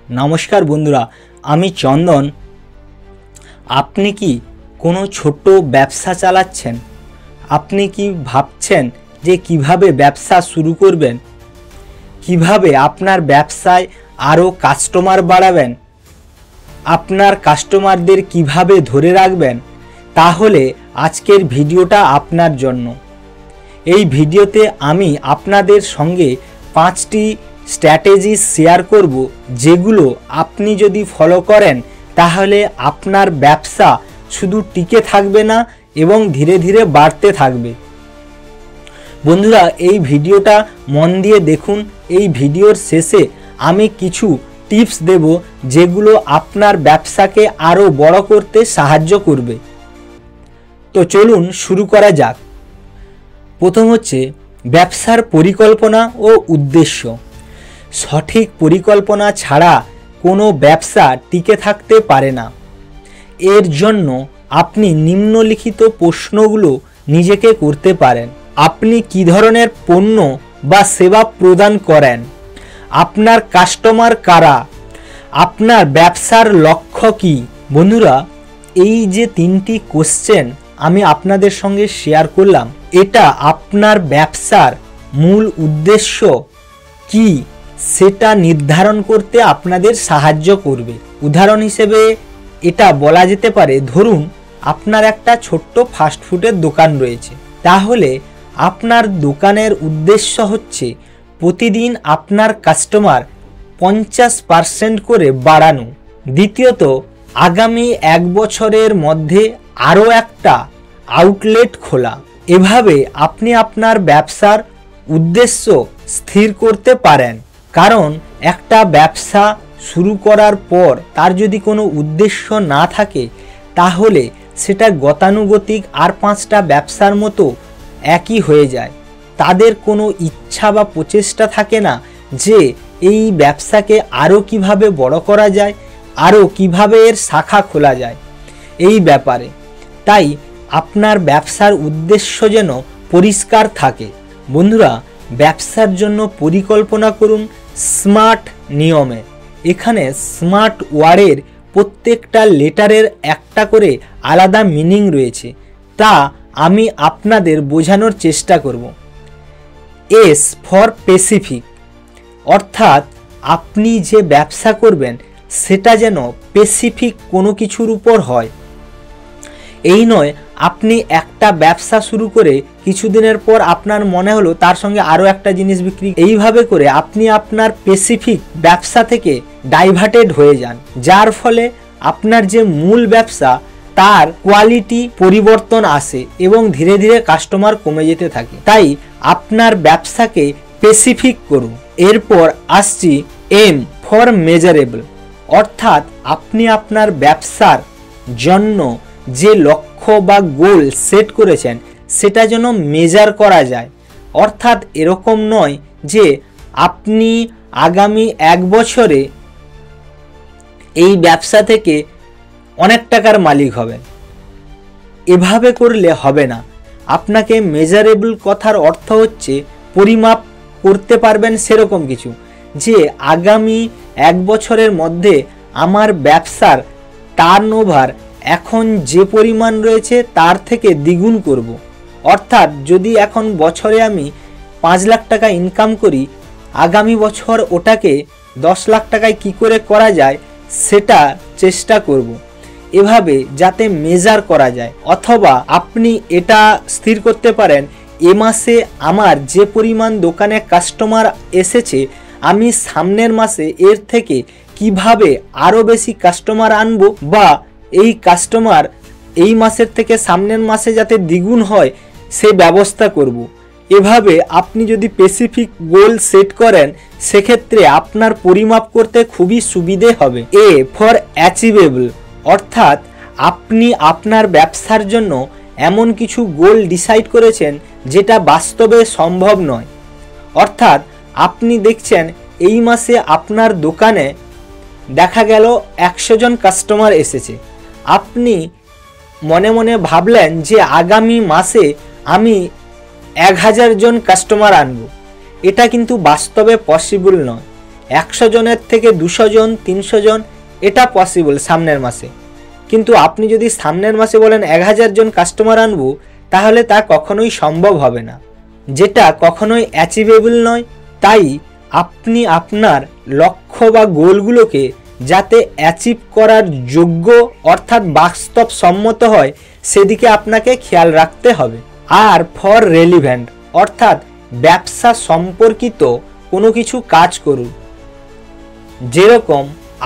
नमस्कार बंधुरा आमी चंदन। आपनी की कोनो छोटो व्यवसा चालाচ্ছেন? आपनी की भाबছেন जे किभाबे व्यवसा शुरू करबेन, किभाबे आपनार व्यवसाय आरो कास्टमार बाड़ाबेन, आपनार कास्टमारदेर किभाबे धरे राखबेन, ताहले आजकेर भिडियोटा आपनार जन्य। এই ভিডিওতে আমি আপনাদের সঙ্গে 5টি স্ট্র্যাটেজি শেয়ার করব যেগুলো আপনি যদি ফলো করেন তাহলে আপনার ব্যবসা শুধু টিকে থাকবে না এবং ধীরে ধীরে বাড়তে থাকবে। বন্ধুরা এই ভিডিওটা মন দিয়ে দেখুন। এই ভিডিওর শেষে আমি কিছু টিপস দেব যেগুলো আপনার ব্যবসাকে আরো বড় করতে সাহায্য করবে। তো চলুন শুরু করা যাক। প্রথম হচ্ছে ব্যবসার পরিকল্পনা ও উদ্দেশ্য। সঠিক পরিকল্পনা ছাড়া কোনো ব্যবসা টিকে থাকতে পারে না। এর জন্য আপনি নিম্নলিখিত প্রশ্নগুলো নিজেকে করতে পারেন। আপনি কী ধরনের পণ্য বা সেবা প্রদান করেন? আপনার কাস্টমার কারা? আপনার ব্যবসার লক্ষ্য কী? বন্ধুরা এই যে 3টি কোশ্চেন আমি আপনাদের সঙ্গে শেয়ার করলাম, এটা আপনার ব্যবসার মূল উদ্দেশ্য কি সেটা নির্ধারণ করতে আপনাদের সাহায্য করবে। উদাহরণ হিসেবে এটা বলা যেতে পারে, ধরুন আপনার একটা ছোট্ট ফাস্টফুডের দোকান রয়েছে, তাহলে আপনার দোকানের উদ্দেশ্য হচ্ছে প্রতিদিন আপনার কাস্টমার 50% করে বাড়ানো। দ্বিতীয়ত, আগামী 1 বছরের মধ্যে আরও একটা আউটলেট খোলা। এভাবে আপনি আপনার ব্যবসার উদ্দেশ্য স্থির করতে পারেন। কারণ একটা ব্যবসা শুরু করার পর তার যদি কোনো উদ্দেশ্য না থাকে তাহলে সেটা গতানুগতিক আর 5টা ব্যবসার মতো একই হয়ে যায়। তাদের কোনো ইচ্ছা বা প্রচেষ্টা থাকে না যে এই ব্যবসাকে আরও কিভাবে বড় করা যায়, আরও কিভাবে এর শাখা খোলা যায় এই ব্যাপারে। তাই আপনার ব্যবসার উদ্দেশ্য যেন পরিষ্কার থাকে। বন্ধুরা ব্যবসার জন্য পরিকল্পনা করুন স্মার্ট নিয়মে। এখানে স্মার্ট ওয়ার্ডের প্রত্যেকটা লেটারের একটা করে আলাদা মিনিং রয়েছে, তা আমি আপনাদের বোঝানোর চেষ্টা করব। এস ফর স্পেসিফিক, অর্থাৎ আপনি যে ব্যবসা করবেন সেটা যেন স্পেসিফিক কোনো কিছুর উপর হয়। এই নয় আপনি একটা ব্যবসা শুরু করে কিছুদিনের পর আপনার মনে হলো তার সঙ্গে আরও একটা জিনিস বিক্রি, এইভাবে করে আপনি আপনার স্পেসিফিক ব্যবসা থেকে ডাইভার্টেড হয়ে যান, যার ফলে আপনার যে মূল ব্যবসা তার কোয়ালিটি পরিবর্তন আসে এবং ধীরে ধীরে কাস্টমার কমে যেতে থাকে। তাই আপনার ব্যবসাকে স্পেসিফিক করুন। এরপর আসছি এম ফর মেজারেবল, অর্থাৎ আপনি আপনার ব্যবসার জন্য যে লক্ষ্য বা গোল সেট করেছেন সেটা যেন মেজার করা যায়। অর্থাৎ এরকম নয় যে আপনি আগামী 1 বছরে এই ব্যবসা থেকে অনেক টাকার মালিক হবেন, এভাবে করলে হবে না। আপনাকে মেজারেবল কথার অর্থ হচ্ছে পরিমাপ করতে পারবেন সেরকম কিছু, যে আগামী 1 বছরের মধ্যে আমার ব্যবসার টার্নওভার এখন যে পরিমাণ রয়েছে তার থেকে দ্বিগুণ করব। অর্থাৎ যদি এখন বছরে আমি 5 লাখ টাকা ইনকাম করি, আগামী বছর ওটাকে 10 লাখ টাকায় কী করে করা যায় সেটা চেষ্টা করব, এভাবে যাতে মেজার করা যায়। অথবা আপনি এটা স্থির করতে পারেন, এ মাসে আমার যে পরিমাণ দোকানে কাস্টমার এসেছে আমি সামনের মাসে এর থেকে কিভাবে আরও বেশি কাস্টমার আনবো, বা এই কাস্টমার এই মাসের থেকে সামনের মাসে যাতে দ্বিগুণ হয় সে ব্যবস্থা করব। এভাবে আপনি যদি স্পেসিফিক গোল সেট করেন সেক্ষেত্রে আপনার পরিমাপ করতে খুবই সুবিধে হবে। এ ফর অ্যাচিভেবল, অর্থাৎ আপনি আপনার ব্যবসার জন্য এমন কিছু গোল ডিসাইড করেছেন যেটা বাস্তবে সম্ভব নয়। অর্থাৎ আপনি দেখছেন এই মাসে আপনার দোকানে দেখা গেল 100 জন কাস্টমার এসেছে, আপনি মনে মনে ভাবলেন যে আগামী মাসে আমি 1000 জন কাস্টমার আনব। এটা কিন্তু বাস্তবে পসিবল নয়। 100 জনের থেকে 200 জন 300 জন এটা পসিবল সামনের মাসে। কিন্তু আপনি যদি সামনের মাসে বলেন 1000 জন কাস্টমার আনবো, তাহলে তা কখনোই সম্ভব হবে না, যেটা কখনোই অ্যাচিভেবল নয়। তাই আপনি আপনার লক্ষ্য বা গোলগুলোকে যাতে অ্যাচিভ করার যোগ্য অর্থাৎ বাস্তবসম্মত হয় সেদিকে আপনাকে খেয়াল রাখতে হবে। আর ফর রেলিভেন্ট অর্থাৎ ব্যবসা সম্পর্কিত কোনো কিছু কাজ করুন। যেরকম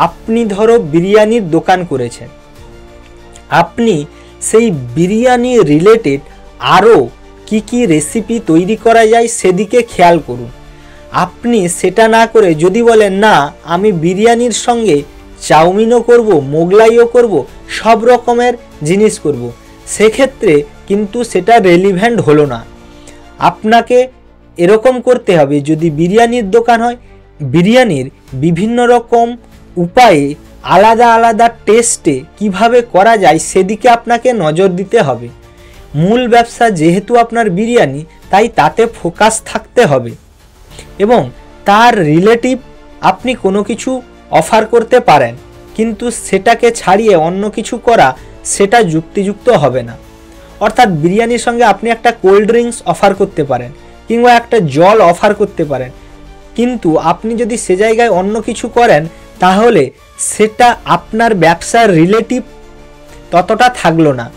আপনি ধরো বিরিয়ানির দোকান করেছেন, আপনি সেই বিরিয়ানি রিলেটেড আরও কি রেসিপি তৈরি করা যায় সেদিকে খেয়াল করুন। আপনি সেটা না করে যদি বলেন না আমি বিরিয়ানির সঙ্গে চাউমিনও করব, মোগলাইও করব, সব রকমের জিনিস করব, সেক্ষেত্রে কিন্তু সেটা রেলিভেন্ট হলো না। আপনাকে এরকম করতে হবে, যদি বিরিয়ানির দোকান হয়, বিরিয়ানির বিভিন্ন রকম উপায়ে আলাদা আলাদা টেস্টে কিভাবে করা যায় সেদিকে আপনাকে নজর দিতে হবে। মূল ব্যবসা যেহেতু আপনার বিরিয়ানি, তাই তাতে ফোকাস থাকতে হবে এবং তার রিলেটিভ আপনি কোনো কিছু অফার করতে পারেন, কিন্তু সেটাকে ছাড়িয়ে অন্য কিছু করা সেটা যুক্তিযুক্ত হবে না। অর্থাৎ বিরিয়ানির সঙ্গে আপনি একটা কোল্ড ড্রিঙ্কস অফার করতে পারেন কিংবা একটা জল অফার করতে পারেন, কিন্তু আপনি যদি সে জায়গায় অন্য কিছু করেন তাহলে সেটা আপনার ব্যবসার রিলেটিভ ততটা থাকলো না।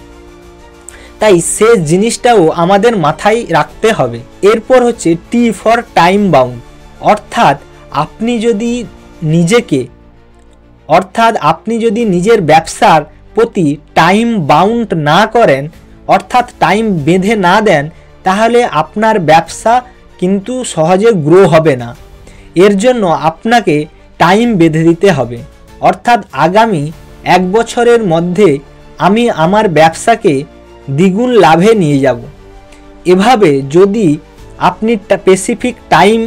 তাই সে জিনিসটাও আমাদের মাথায় রাখতে হবে। এরপর হচ্ছে টি ফর টাইম বাউন্ড, অর্থাৎ আপনি যদি নিজের ব্যবসার প্রতি টাইম বাউন্ড না করেন, অর্থাৎ টাইম বেঁধে না দেন, তাহলে আপনার ব্যবসা কিন্তু সহজে গ্রো হবে না। এর জন্য আপনাকে টাইম বেঁধে দিতে হবে, অর্থাৎ আগামী 1 বছরের মধ্যে আমি আমার ব্যবসাকে দ্বিগুণ লাভে নিয়ে যাব। এভাবে যদি আপনি স্পেসিফিক টাইম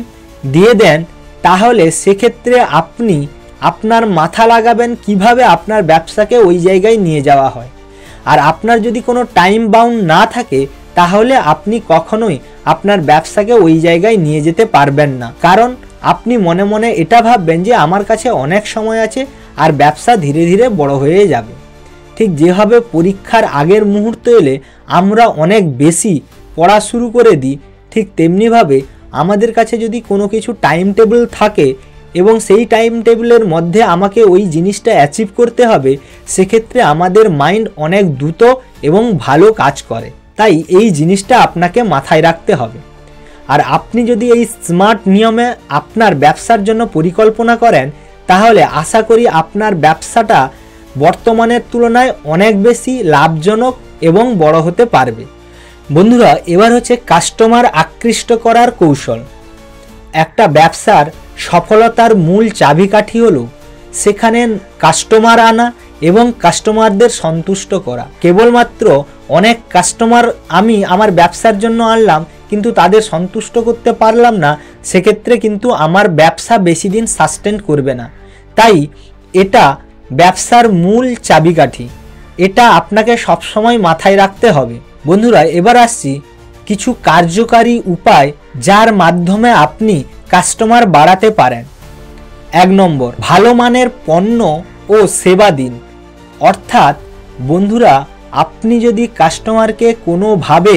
দিয়ে দেন, তাহলে সেক্ষেত্রে আপনি আপনার মাথা লাগাবেন কিভাবে আপনার ব্যবসাকে ওই জায়গায় নিয়ে যাওয়া হয়। আর আপনার যদি কোনো টাইম বাউন্ড না থাকে, তাহলে আপনি কখনোই আপনার ব্যবসাকে ওই জায়গায় নিয়ে যেতে পারবেন না। কারণ আপনি মনে মনে এটা ভাববেন যে আমার কাছে অনেক সময় আছে আর ব্যবসা ধীরে ধীরে বড় হয়ে যাবে। ঠিক যেভাবে পরীক্ষার আগের মুহূর্ত এলে আমরা অনেক বেশি পড়া শুরু করে দিই, ঠিক তেমনিভাবে আমাদের কাছে যদি কোনো কিছু টাইম টেবিল থাকে এবং সেই টাইম টেবিলের মধ্যে আমাকে ওই জিনিসটা অ্যাচিভ করতে হবে, সেক্ষেত্রে আমাদের মাইন্ড অনেক দ্রুত এবং ভালো কাজ করে। তাই এই জিনিসটা আপনাকে মাথায় রাখতে হবে। আর আপনি যদি এই স্মার্ট নিয়মে আপনার ব্যবসার জন্য পরিকল্পনা করেন, তাহলে আশা করি আপনার ব্যবসাটা বর্তমানের তুলনায় অনেক বেশি লাভজনক এবং বড় হতে পারবে। বন্ধুরা, এবার হচ্ছে কাস্টমার আকৃষ্ট করার কৌশল। একটা ব্যবসার সফলতার মূল চাবিকাঠি হলো সেখানে কাস্টমার আনা এবং কাস্টমারদের সন্তুষ্ট করা। কেবলমাত্র অনেক কাস্টমার আমি আমার ব্যবসার জন্য আনলাম কিন্তু তাদের সন্তুষ্ট করতে পারলাম না, সেক্ষেত্রে কিন্তু আমার ব্যবসা বেশি দিন সাস্টেন করবে না। তাই এটা ব্যবসার মূল চাবিকাঠি, এটা আপনাকে সবসময় মাথায় রাখতে হবে। বন্ধুরা, এবার আসছি কিছু কার্যকারী উপায় যার মাধ্যমে আপনি কাস্টমার বাড়াতে পারেন। 1 নম্বর, ভালো মানের পণ্য ও সেবা দিন। অর্থাৎ বন্ধুরা, আপনি যদি কাস্টমারকে কোনোভাবে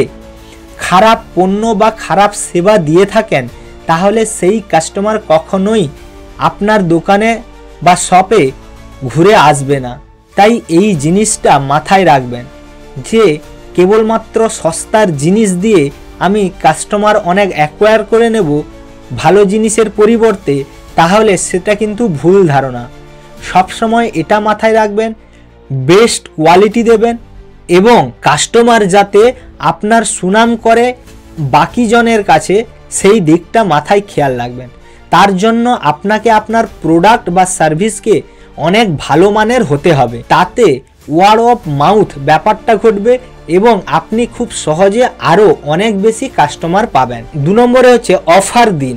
খারাপ পণ্য বা খারাপ সেবা দিয়ে থাকেন, তাহলে সেই কাস্টমার কখনোই আপনার দোকানে বা শপে ঘুরে আসবে না। তাই এই জিনিসটা মাথায় রাখবেন যে কেবলমাত্র সস্তার জিনিস দিয়ে আমি কাস্টমার অনেক অ্যাকোয়ার করে নেব ভালো জিনিসের পরিবর্তে, তাহলে সেটা কিন্তু ভুল ধারণা। সবসময় এটা মাথায় রাখবেন, বেস্ট কোয়ালিটি দেবেন এবং কাস্টমার যাতে আপনার সুনাম করে বাকি জনের কাছে, সেই দিকটা মাথায় খেয়াল রাখবেন। তার জন্য আপনাকে আপনার প্রোডাক্ট বা সার্ভিসকে অনেক ভালো মানের হতে হবে, তাতে ওয়ার্ড অফ মাউথ ব্যাপারটা ঘটবে এবং আপনি খুব সহজে আরও অনেক বেশি কাস্টমার পাবেন। 2 নম্বরে হচ্ছে অফার দিন।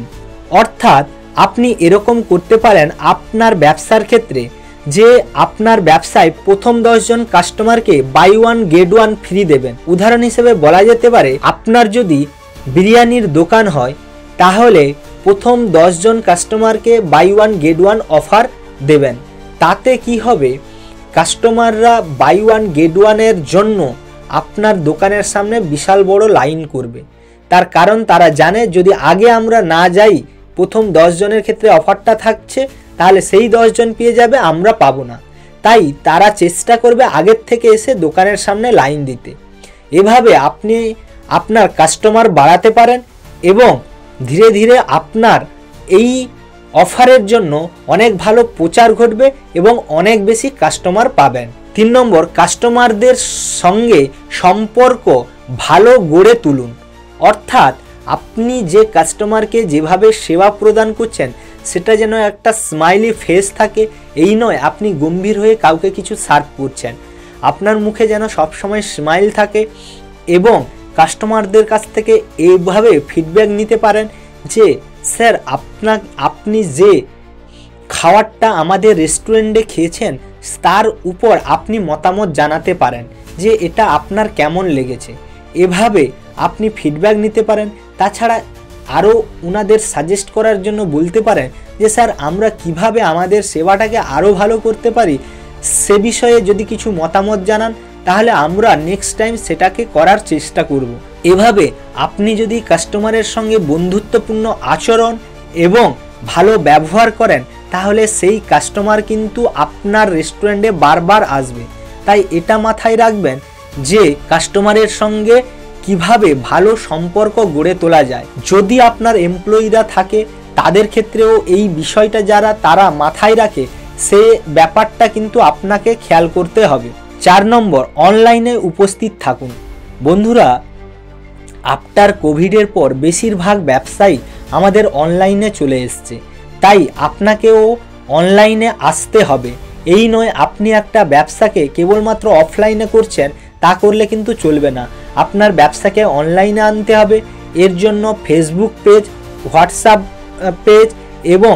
অর্থাৎ আপনি এরকম করতে পারেন আপনার ব্যবসার ক্ষেত্রে যে আপনার ব্যবসায় প্রথম 10 জন কাস্টমারকে বাই 1 গেট 1 ফ্রি দেবেন। উদাহরণ হিসেবে বলা যেতে পারে, আপনার যদি বিরিয়ানির দোকান হয় তাহলে প্রথম 10 জন কাস্টমারকে buy one get one offer দেবেন। তাতে কি হবে, কাস্টমাররা বাই ওয়ান গেট ওয়ানের জন্য আপনার দোকানের সামনে বিশাল বড় লাইন করবে। তার কারণ তারা জানে যদি আগে আমরা না যাই, প্রথম 10 জনের ক্ষেত্রে অফারটা থাকছে, তাহলে সেই 10 জন পেয়ে যাবে, আমরা পাবো না। তাই তারা চেষ্টা করবে আগের থেকে এসে দোকানের সামনে লাইন দিতে। এভাবে আপনি আপনার কাস্টমার বাড়াতে পারেন এবং ধীরে ধীরে আপনার এই অফারের জন্য অনেক ভালো প্রচার ঘটবে এবং অনেক বেশি কাস্টমার পাবেন। 3 নম্বর, কাস্টমারদের সঙ্গে সম্পর্ক ভালো গড়ে তুলুন। অর্থাৎ আপনি যে কাস্টমারকে যেভাবে সেবা প্রদান করছেন সেটা যেন একটা স্মাইলি ফেস থাকে, এই নয় আপনি গম্ভীর হয়ে কাউকে কিছু সার্ভ করছেন। আপনার মুখে যেন সবসময় স্মাইল থাকে এবং কাস্টমারদের কাছ থেকে এইভাবে ফিডব্যাক নিতে পারেন যে স্যার আপনি যে খাবারটা আমাদের রেস্টুরেন্টে খেয়েছেন তার উপর আপনি মতামত জানাতে পারেন যে এটা আপনার কেমন লেগেছে। এভাবে আপনি ফিডব্যাক নিতে পারেন। তাছাড়া আরও ওনাদের সাজেস্ট করার জন্য বলতে পারেন যে স্যার আমরা কিভাবে আমাদের সেবাটাকে আরও ভালো করতে পারি, সে বিষয়ে যদি কিছু মতামত জানান তাহলে আমরা নেক্সট টাইম সেটাকে করার চেষ্টা করব। এভাবে আপনি যদি কাস্টমারের সঙ্গে বন্ধুত্বপূর্ণ আচরণ এবং ভালো ব্যবহার করেন তাহলে সেই কাস্টমার কিন্তু আপনার রেস্টুরেন্টে বারবার আসবে। তাই এটা মাথায় রাখবেন যে কাস্টমারের সঙ্গে কিভাবে ভালো সম্পর্ক গড়ে তোলা যায়। যদি আপনার এমপ্লয়িরা থাকে তাদের ক্ষেত্রেও এই বিষয়টা তারা মাথায় রাখে, সে ব্যাপারটা কিন্তু আপনাকে খেয়াল করতে হবে। 4 নম্বর, অনলাইনে উপস্থিত থাকুন। বন্ধুরা, আফটার কোভিডের পর বেশিরভাগ ব্যবসায়ী আমাদের অনলাইনে চলে এসছে, তাই আপনাকেও অনলাইনে আসতে হবে। এই নয় আপনি একটা ব্যবসাকে কেবলমাত্র অফলাইনে করছেন, তা করলে কিন্তু চলবে না। আপনার ব্যবসাকে অনলাইনে আনতে হবে। এর জন্য ফেসবুক পেজ, হোয়াটসঅ্যাপ পেজ এবং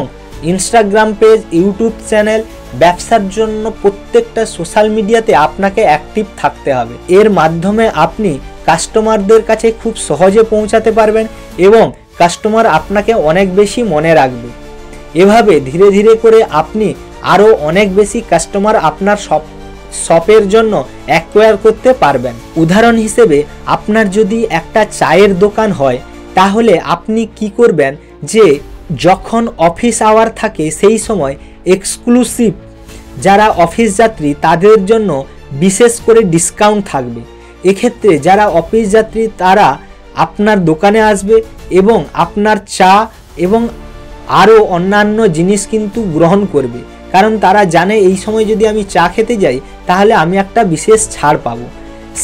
ইনস্টাগ্রাম পেজ, ইউটিউব চ্যানেল, ব্যবসার জন্য প্রত্যেকটা সোশ্যাল মিডিয়াতে আপনাকে অ্যাক্টিভ থাকতে হবে। এর মাধ্যমে আপনি কাস্টমারদের কাছে খুব সহজে পৌঁছাতে পারবেন এবং কাস্টমার আপনাকে অনেক বেশি মনে রাখবে। এভাবে ধীরে ধীরে করে আপনি আরও অনেক বেশি কাস্টমার আপনার শপের জন্য অ্যাকোয়ার করতে পারবেন। উদাহরণ হিসেবে আপনার যদি একটা চায়ের দোকান হয় তাহলে আপনি কি করবেন যে যখন অফিস আওয়ার থাকে সেই সময় এক্সক্লুসিভ যারা অফিস যাত্রী তাদের জন্য বিশেষ করে ডিসকাউন্ট থাকবে। এক্ষেত্রে যারা অফিস যাত্রী তারা আপনার দোকানে আসবে এবং আপনার চা এবং আরও অন্যান্য জিনিস কিন্তু গ্রহণ করবে, কারণ তারা জানে এই সময় যদি আমি চা খেতে যাই তাহলে আমি একটা বিশেষ ছাড় পাবো।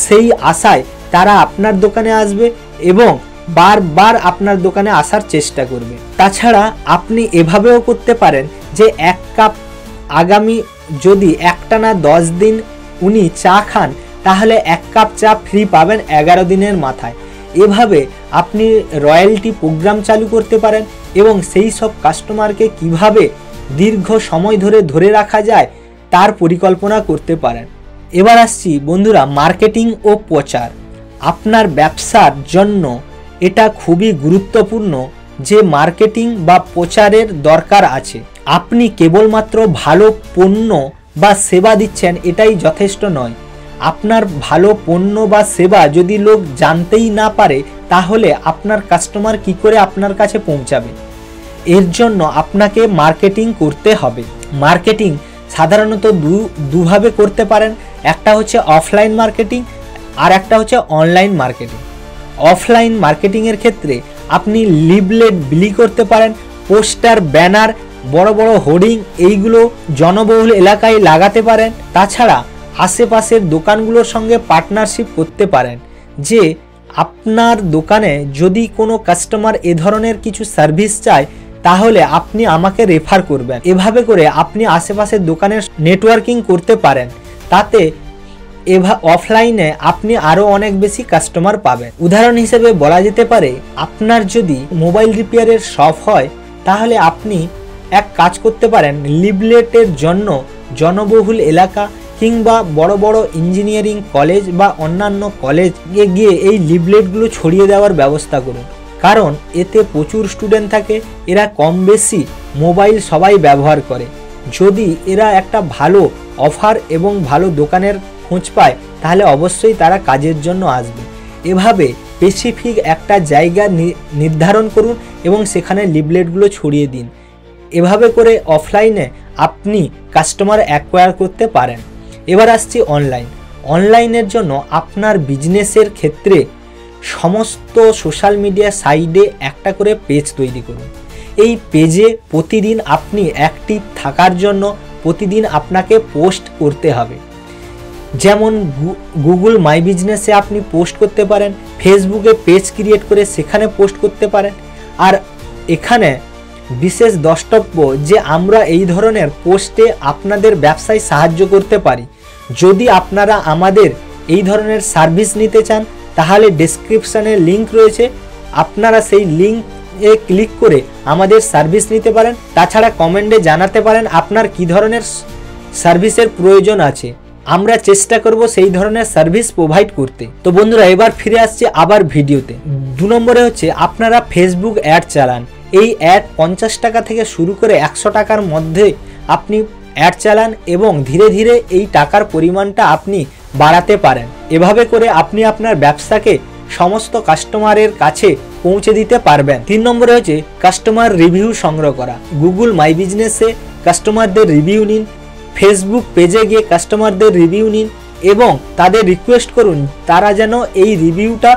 সেই আশায় তারা আপনার দোকানে আসবে এবং বারবার আপনার দোকানে আসার চেষ্টা করবে। তাছাড়া আপনি এভাবেও করতে পারেন যে এক কাপ আগামী যদি একটানা 10 দিন উনি চা খান তাহলে 1 কাপ চা ফ্রি পাবেন 11 দিনের মাথায়। এভাবে আপনি রয়্যালটি প্রোগ্রাম চালু করতে পারেন এবং সেই সব কাস্টমারকে কিভাবে দীর্ঘ সময় ধরে রাখা যায় তার পরিকল্পনা করতে পারেন। এবার আসছি বন্ধুরা মার্কেটিং ও প্রচার। আপনার ব্যবসার জন্য এটা খুবই গুরুত্বপূর্ণ যে মার্কেটিং বা প্রচারের দরকার আছে। আপনি কেবলমাত্র ভালো পণ্য বা সেবা দিচ্ছেন এটাই যথেষ্ট নয়। আপনার ভালো পণ্য বা সেবা যদি লোক জানতেই না পারে তাহলে আপনার কাস্টমার কি করে আপনার কাছে পৌঁছাবে। এর জন্য আপনাকে মার্কেটিং করতে হবে। মার্কেটিং সাধারণত দুভাবে করতে পারেন, একটা হচ্ছে অফলাইন মার্কেটিং আর একটা হচ্ছে অনলাইন মার্কেটিং। অফলাইন মার্কেটিংয়ের ক্ষেত্রে আপনি লিফলেট বিলি করতে পারেন, পোস্টার, ব্যানার, বড় বড় হোর্ডিং এইগুলো জনবহুল এলাকায় লাগাতে পারেন। তাছাড়া আশেপাশের দোকানগুলোর সঙ্গে পার্টনারশিপ করতে পারেন যে আপনার দোকানে যদি কোনো কাস্টমার এ ধরনের কিছু সার্ভিস চায় তাহলে আপনি আমাকে রেফার করবেন। এভাবে করে আপনি আশেপাশের দোকানের নেটওয়ার্কিং করতে পারেন, তাতে অফলাইনে আপনি আরও অনেক বেশি কাস্টমার পাবেন। উদাহরণ হিসেবে বলা যেতে পারে আপনার যদি মোবাইল রিপেয়ারের শপ হয় তাহলে আপনি এক কাজ করতে পারেন, লিফলেটের জন্য জনবহুল এলাকা কিংবা বড় বড় ইঞ্জিনিয়ারিং কলেজ বা অন্যান্য কলেজে গিয়ে এই লিফলেটগুলো ছড়িয়ে দেওয়ার ব্যবস্থা করুন। কারণ এতে প্রচুর স্টুডেন্ট থাকে, এরা কম বেশি মোবাইল সবাই ব্যবহার করে। যদি এরা একটা ভালো অফার এবং ভালো দোকানের খোঁজ পায় তাহলে অবশ্যই তারা কাজের জন্য আসবে। এভাবে স্পেসিফিক একটা জায়গা নির্ধারণ করুন এবং সেখানে লিফলেটগুলো ছড়িয়ে দিন। এভাবে করে অফলাইনে আপনি কাস্টমার অ্যাকোয়ার করতে পারেন। এবার আসছি অনলাইনের জন্য আপনার বিজনেসের ক্ষেত্রে সমস্ত সোশ্যাল মিডিয়া সাইটে একটা করে পেজ তৈরি করুন। এই পেজে প্রতিদিন আপনি অ্যাক্টিভ থাকার জন্য প্রতিদিন আপনাকে পোস্ট করতে হবে। যেমন গুগল মাই বিজনেসে আপনি পোস্ট করতে পারেন, ফেসবুকে পেজ ক্রিয়েট করে সেখানে পোস্ট করতে পারেন। আর এখানে বিশেষ দ্রষ্টব্য যে আমরা এই ধরনের পোস্টে আপনাদের ব্যবসায় সাহায্য করতে পারি। যদি আপনারা আমাদের এই ধরনের সার্ভিস নিতে চান তাহলে ডেসক্রিপশানে লিঙ্ক রয়েছে, আপনারা সেই লিঙ্কে ক্লিক করে আমাদের সার্ভিস নিতে পারেন। তাছাড়া কমেন্টে জানাতে পারেন আপনার কী ধরনের সার্ভিসের প্রয়োজন আছে, আমরা চেষ্টা করব সেই ধরনের সার্ভিস প্রোভাইড করতে। তো বন্ধুরা এবার ফিরে আসছে আবার ভিডিওতে। 2 নম্বরে হচ্ছে আপনারা ফেসবুক অ্যাড চালান। এই অ্যাড 50 টাকা থেকে শুরু করে 100 টাকার মধ্যে আপনি অ্যাড চালান এবং ধীরে ধীরে এই টাকার পরিমাণটা আপনি বাড়াতে পারেন। এভাবে করে আপনি আপনার ব্যবসাকে সমস্ত কাস্টমারের কাছে পৌঁছে দিতে পারবেন। 3 নম্বরে হচ্ছে কাস্টমার রিভিউ সংগ্রহ করা। গুগল মাই বিজনেসে কাস্টমারদের রিভিউ নিন, ফেসবুক পেজে গিয়ে কাস্টমারদের রিভিউ নিন এবং তাদের রিকোয়েস্ট করুন তারা যেন এই রিভিউটা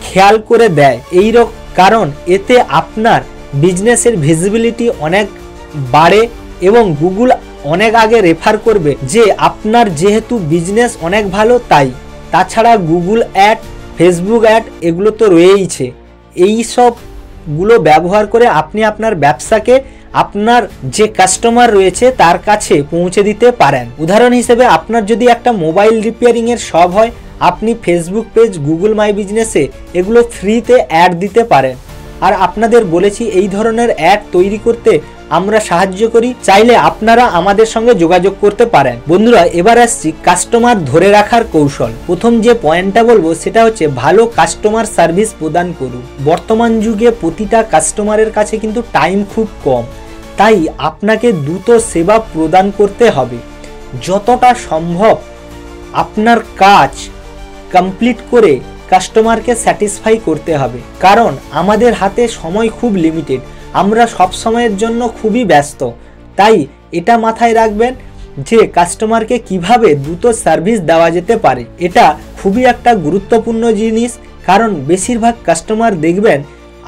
খেয়াল করে দেয়। কারণ এতে আপনার বিজনেসের ভিজিবিলিটি অনেক বাড়ে এবং গুগল অনেক আগে রেফার করবে যে আপনার যেহেতু বিজনেস অনেক ভালো তাই। তাছাড়া গুগল অ্যাড, ফেসবুক অ্যাড এগুলো তো রয়েইছে। এই সবগুলো ব্যবহার করে আপনি আপনার ব্যবসাকে আপনার যে কাস্টমার রয়েছে তার কাছে পৌঁছে দিতে পারেন। উদাহরণ হিসেবে আপনার যদি একটা মোবাইল রিপেয়ারিংয়ের শপ হয়, আপনি ফেসবুক পেজ, গুগল মাই বিজনেসে এগুলো ফ্রিতে অ্যাড দিতে পারেন। আর আপনাদের বলেছি এই ধরনের অ্যাড তৈরি করতে আমরা সাহায্য করি, চাইলে আপনারা আমাদের সঙ্গে যোগাযোগ করতে পারেন। বন্ধুরা এবার আসছি কাস্টমার ধরে রাখার কৌশল। প্রথম যে পয়েন্টটা বলবো সেটা হচ্ছে ভালো কাস্টমার সার্ভিস প্রদান করুন। বর্তমান যুগে প্রতিটা কাস্টমারের কাছে কিন্তু টাইম খুব কম, তাই আপনাকে দ্রুত সেবা প্রদান করতে হবে। যতটা সম্ভব আপনার কাজ কমপ্লিট করে কাস্টমারকে স্যাটিসফাই করতে হবে, কারণ আমাদের হাতে সময় খুব লিমিটেড, আমরা সব সময়ের জন্য খুবই ব্যস্ত। তাই এটা মাথায় রাখবেন যে কাস্টমারকে কিভাবে দ্রুত সার্ভিস দেওয়া যেতে পারে। এটা খুবই একটা গুরুত্বপূর্ণ জিনিস, কারণ বেশিরভাগ কাস্টমার দেখবেন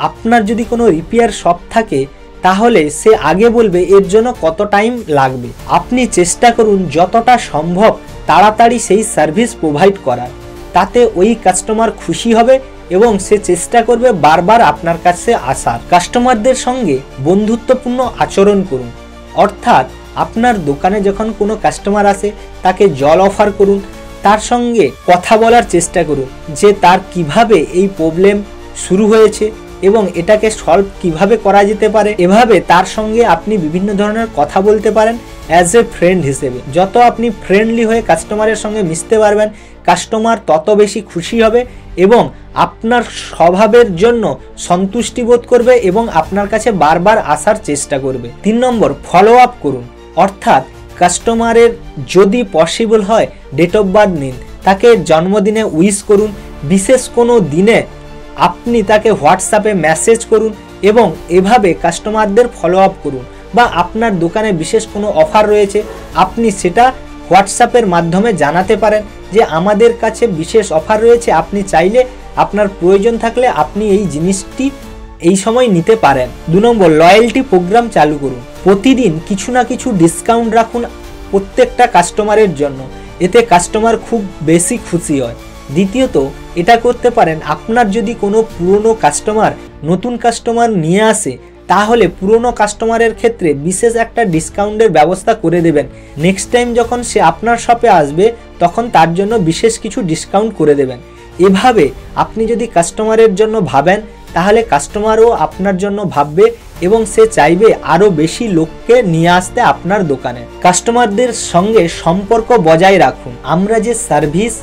আপনার যদি কোনো রিপেয়ার শপ থাকে তাহলে সে আগে বলবে এর জন্য কত টাইম লাগবে। আপনি চেষ্টা করুন যতটা সম্ভব তাড়াতাড়ি সেই সার্ভিস প্রোভাইড করার, তাতে ওই কাস্টমার খুশি হবে এবং সে চেষ্টা করবে বারবার আপনার কাছে আসার। কাস্টমারদের সঙ্গে বন্ধুত্বপূর্ণ আচরণ করুন, অর্থাৎ আপনার দোকানে যখন কোনো কাস্টমার আসে তাকে জল অফার করুন, তার সঙ্গে কথা বলার চেষ্টা করুন যে তার কিভাবে এই প্রবলেম শুরু হয়েছে এবং এটাকে সলভ কিভাবে করা যেতে পারে। এভাবে তার সঙ্গে আপনি বিভিন্ন ধরনের কথা বলতে পারেন অ্যাজ এ ফ্রেন্ড হিসেবে। যত আপনি ফ্রেন্ডলি হয়ে কাস্টমারের সঙ্গে মিশতে পারবেন কাস্টমার তত বেশি খুশি হবে এবং আপনার স্বভাবের জন্য সন্তুষ্টি বোধ করবে এবং আপনার কাছে বারবার আসার চেষ্টা করবে। 3 নম্বর ফলো আপ করুন, অর্থাৎ কাস্টমারের যদি পসিবল হয় ডেট অফ বার্থ নিন, তাকে জন্মদিনে উইশ করুন, বিশেষ কোনো দিনে আপনি তাকে হোয়াটসঅ্যাপে মেসেজ করুন এবং এভাবে কাস্টমারদের ফলো আপ করুন। বা আপনার দোকানে বিশেষ কোনো অফার রয়েছে আপনি সেটা হোয়াটসঅ্যাপের মাধ্যমে জানাতে পারেন যে আমাদের কাছে বিশেষ অফার রয়েছে, আপনি চাইলে আপনার প্রয়োজন থাকলে আপনি এই জিনিসটি এই সময় নিতে পারেন। 2 নম্বর লয়্যালটি প্রোগ্রাম চালু করুন। প্রতিদিন কিছু না কিছু ডিসকাউন্ট রাখুন প্রত্যেকটা কাস্টমারের জন্য, এতে কাস্টমার খুব বেশি খুশি হয়। দ্বিতীয়ত এটা করতে পারেন আপনার যদি কোনো পুরনো কাস্টমার নতুন কাস্টমার নিয়ে আসে তাহলে পুরনো কাস্টমারের ক্ষেত্রে বিশেষ একটা ডিসকাউন্টের ব্যবস্থা করে দেবেন। নেক্সট টাইম যখন সে আপনার শপে আসবে তখন তার জন্য বিশেষ কিছু ডিসকাউন্ট করে দেবেন। এভাবে আপনি যদি কাস্টমারের জন্য ভাবেন তাহলে কাস্টমারও আপনার জন্য ভাববে এবং সে চাইবে আরও বেশি লোককে নিয়ে আসতে আপনার দোকানে। কাস্টমারদের সঙ্গে সম্পর্ক বজায় রাখুন। আমরা যে সার্ভিস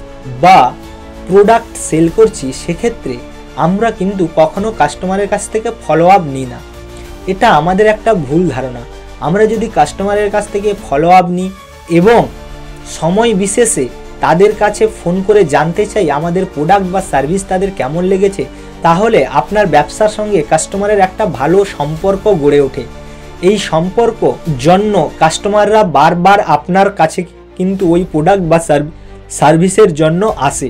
বা প্রোডাক্ট সেল করছি সেক্ষেত্রে আমরা কিন্তু কখনো কাস্টমারের কাছ থেকে ফলো আপ নিই না। এটা আমাদের একটা ভুল ধারণা। আমরা যদি কাস্টমারের কাছ থেকে ফলো আপ নিই এবং সময় বিশেষে তাদের কাছে ফোন করে জানতে চাই আমাদের প্রোডাক্ট বা সার্ভিস তাদের কেমন লেগেছে, তাহলে আপনার ব্যবসার সঙ্গে কাস্টমারের একটা ভালো সম্পর্ক গড়ে ওঠে। এই সম্পর্ক জন্য কাস্টমাররা বারবার আপনার কাছে কিন্তু ওই প্রোডাক্ট বা সার্ভিসের জন্য আসে।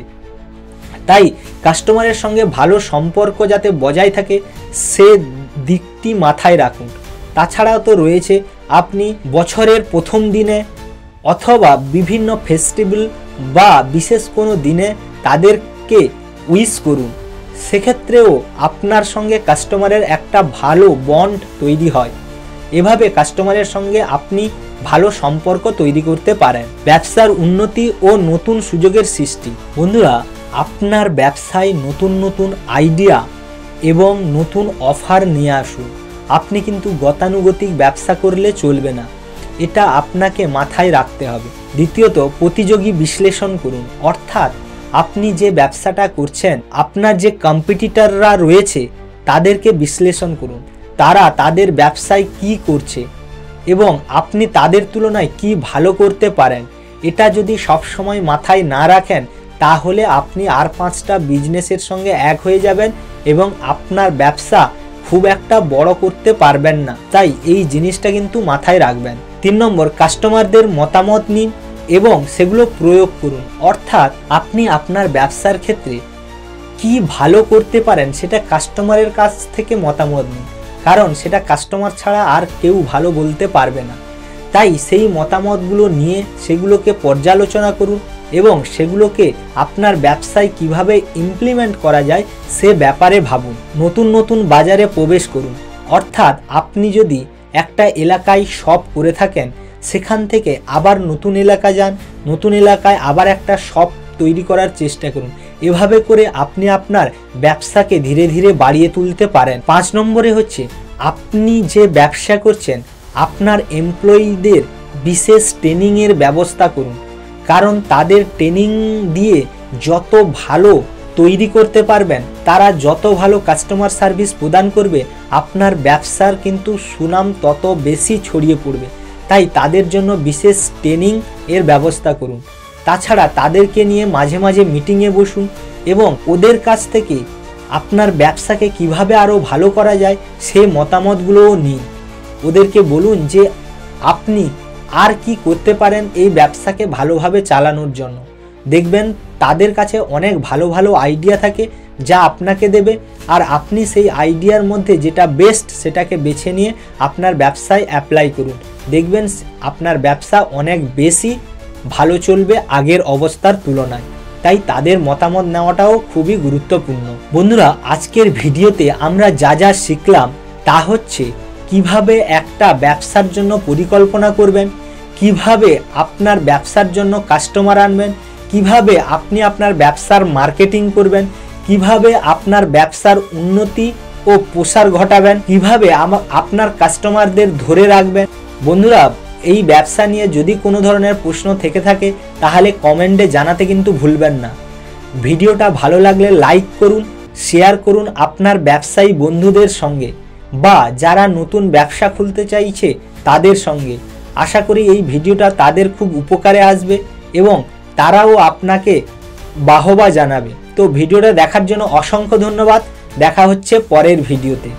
তাই কাস্টমারের সঙ্গে ভালো সম্পর্ক যাতে বজায় থাকে সে দিকটি মাথায় রাখুন। তাছাড়াও তো রয়েছে, আপনি বছরের প্রথম দিনে অথবা বিভিন্ন ফেস্টিভ্যাল বা বিশেষ কোনো দিনে তাদেরকে উইশ করুন। সেক্ষেত্রেও আপনার সঙ্গে কাস্টমারের একটা ভালো বন্ড তৈরি হয়। এভাবে কাস্টমারের সঙ্গে আপনি ভালো সম্পর্ক তৈরি করতে পারেন। ব্যবসার উন্নতি ও নতুন সুযোগের সৃষ্টি। বন্ধুরা, আপনার ব্যবসায় নতুন নতুন আইডিয়া এবং নতুন অফার নিয়ে আসুন। আপনি কিন্তু গতানুগতিক ব্যবসা করলে চলবে না, এটা আপনাকে মাথায় রাখতে হবে। দ্বিতীয়ত, প্রতিযোগী বিশ্লেষণ করুন। অর্থাৎ আপনি যে ব্যবসাটা করছেন, আপনার যে কম্পিটিটররা রয়েছে তাদেরকে বিশ্লেষণ করুন। তারা তাদের ব্যবসায় কি করছে এবং আপনি তাদের তুলনায় কি ভালো করতে পারেন। এটা যদি সবসময় মাথায় না রাখেন তাহলে আপনি আর 5টা বিজনেসের সঙ্গে এক হয়ে যাবেন এবং আপনার ব্যবসা খুব একটা বড় করতে পারবেন না। তাই এই জিনিসটা কিন্তু মাথায় রাখবেন। 3 নম্বর, কাস্টমারদের মতামত নিন এবং সেগুলো প্রয়োগ করুন। অর্থাৎ আপনি আপনার ব্যবসার ক্ষেত্রে কি ভালো করতে পারেন সেটা কাস্টমারের কাছ থেকে মতামত নিন, কারণ সেটা কাস্টমার ছাড়া আর কেউ ভালো বলতে পারবে না। তাই সেই মতামতগুলো নিয়ে সেগুলোকে পর্যালোচনা করুন এবং সেগুলোকে আপনার ব্যবসায় কিভাবে ইমপ্লিমেন্ট করা যায় সে ব্যাপারে ভাবুন। নতুন নতুন বাজারে প্রবেশ করুন। অর্থাৎ আপনি যদি একটা এলাকায় শপ করে থাকেন, সেখান থেকে আবার নতুন এলাকা যান, নতুন এলাকায় আবার একটা শপ তৈরি করার চেষ্টা করুন। এভাবে করে আপনি আপনার ব্যবসাকে ধীরে ধীরে বাড়িয়ে তুলতে পারেন। 5 নম্বরে হচ্ছে, আপনি যে ব্যবসা করছেন আপনার এমপ্লয়িদের বিশেষ ট্রেনিংয়ের ব্যবস্থা করুন, কারণ তাদের ট্রেনিং দিয়ে যত ভালো তৈরি করতে পারবেন, তারা যত ভালো কাস্টমার সার্ভিস প্রদান করবে, আপনার ব্যবসার কিন্তু সুনাম তত বেশি ছড়িয়ে পড়বে। তাই তাদের জন্য বিশেষ ট্রেনিং এর ব্যবস্থা করুন। তাছাড়া তাদেরকে নিয়ে মাঝে মাঝে মিটিংয়ে বসুন এবং ওদের কাছ থেকে আপনার ব্যবসাকে কিভাবে আরও ভালো করা যায় সে মতামতগুলোও নিন। ওদেরকে বলুন যে আপনি আর কি করতে পারেন এই ব্যবসাকে ভালোভাবে চালানোর জন্য। দেখবেন তাদের কাছে অনেক ভালো ভালো আইডিয়া থাকে যা আপনাকে দেবে, আর আপনি সেই আইডিয়ার মধ্যে যেটা বেস্ট সেটাকে বেছে নিয়ে আপনার ব্যবসায় অ্যাপ্লাই করুন। দেখবেন আপনার ব্যবসা অনেক বেশি ভালো চলবে আগের অবস্থার তুলনায়। তাই তাদের মতামত নেওয়াটাও খুবই গুরুত্বপূর্ণ। বন্ধুরা, আজকের ভিডিওতে আমরা যা যা শিখলাম তা হচ্ছে কিভাবে একটা ব্যবসার জন্য পরিকল্পনা করবেন, কিভাবে আপনার ব্যবসার জন্য কাস্টমার আনবেন, কিভাবে আপনি আপনার ব্যবসার মার্কেটিং করবেন, কিভাবে আপনার ব্যবসার উন্নতি ও প্রসার ঘটাবেন, কিভাবে আপনার কাস্টমারদের ধরে রাখবেন। বন্ধুরা, এই ব্যবসা নিয়ে যদি কোনো ধরনের প্রশ্ন থেকে থাকে তাহলে কমেন্টে জানাতে কিন্তু ভুলবেন না। ভিডিওটা ভালো লাগলে লাইক করুন, শেয়ার করুন আপনার ব্যবসায়ী বন্ধুদের সঙ্গে বা যারা নতুন ব্যবসা খুলতে চাইছে তাদের সঙ্গে। আশা করি এই ভিডিওটা তাদের খুব উপকারে আসবে এবং তারাও আপনাকে বাহবা জানাবে। তো ভিডিওটা দেখার জন্য অসংখ্য ধন্যবাদ। দেখা হচ্ছে পরের ভিডিওতে।